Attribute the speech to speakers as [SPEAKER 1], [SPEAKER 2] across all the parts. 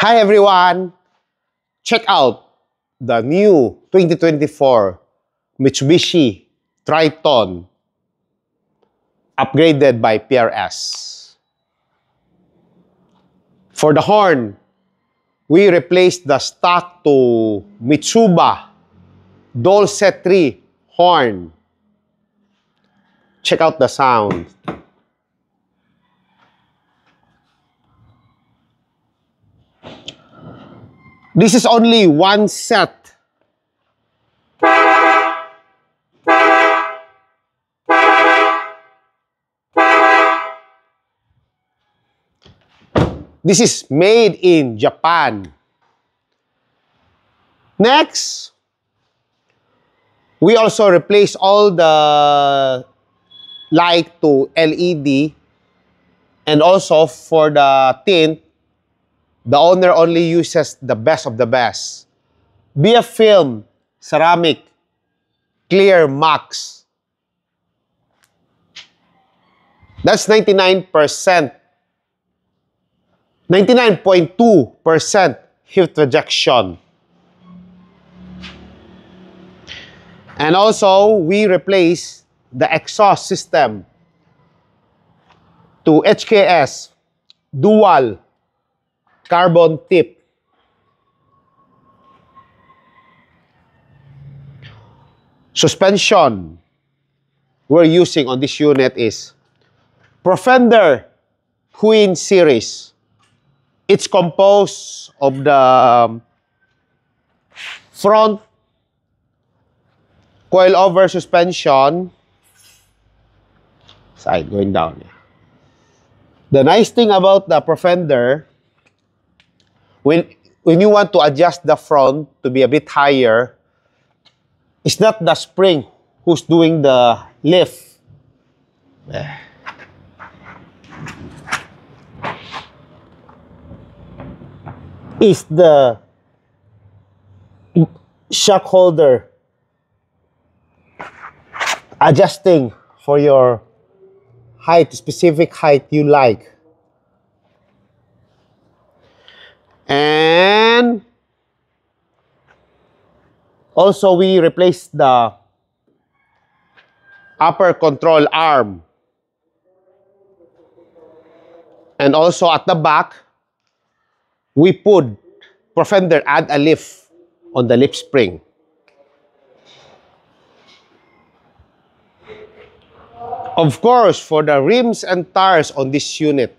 [SPEAKER 1] Hi everyone! Check out the new 2024 Mitsubishi Triton upgraded by PRS. For the horn, we replaced the stock to Mitsuba Dulce 3 horn. Check out the sound. This is only one set. This is made in Japan. Next, we also replace all the light to LED, and also for the tint, the owner only uses the best of the best. BF Film Ceramic Clear Max. That's 99%. 99.2% heat rejection. And also, we replace the exhaust system to HKS dual carbon tip. Suspension we're using on this unit is Profender Queen series. It's composed of the front coilover suspension, side going down. The nice thing about the Profender, when you want to adjust the front to be a bit higher, it's not the spring who's doing the lift. It's the shock holder adjusting for your height, specific height you like. And also we replaced the upper control arm. And also at the back, we put Profender add a lift on the lip spring. Of course, for the rims and tires on this unit,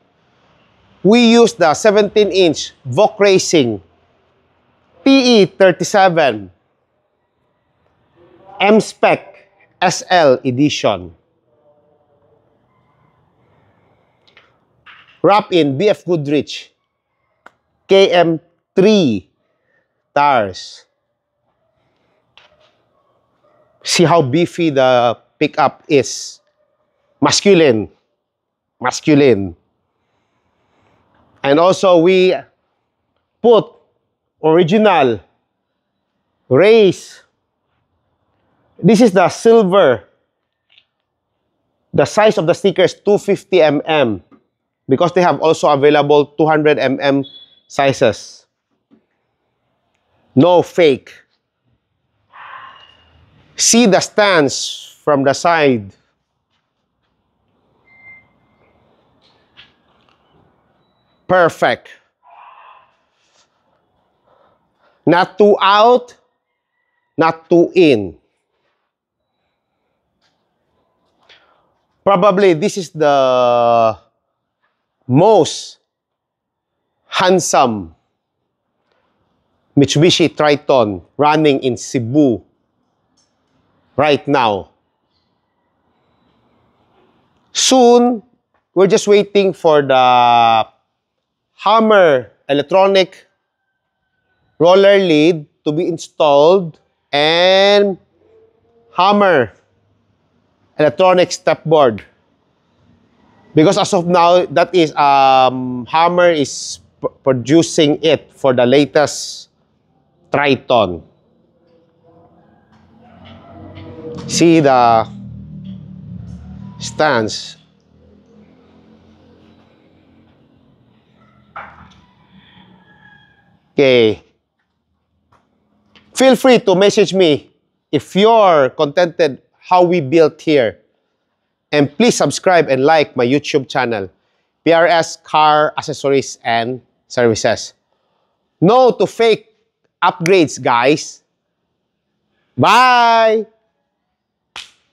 [SPEAKER 1] we use the 17-inch VOK Racing PE37 M-Spec SL edition. Wrap in BF Goodrich KM3 tires. See how beefy the pickup is. Masculine. Masculine. And also we put original race. This is the silver. The size of the sticker is 250 mm because they have also available 200 mm sizes. No fake. See the stance from the side. Perfect. Not too out, not too in. Probably this is the most handsome Mitsubishi Triton running in Cebu right now. Soon, we're just waiting for the Hammer electronic roller lead to be installed and Hammer electronic stepboard. Because as of now, that is Hammer is producing it for the latest Triton. See the stance. Okay. Feel free to message me if you're contented how we built here. And please subscribe and like my YouTube channel, PRS Car Accessories and Services. No to fake upgrades, guys. Bye!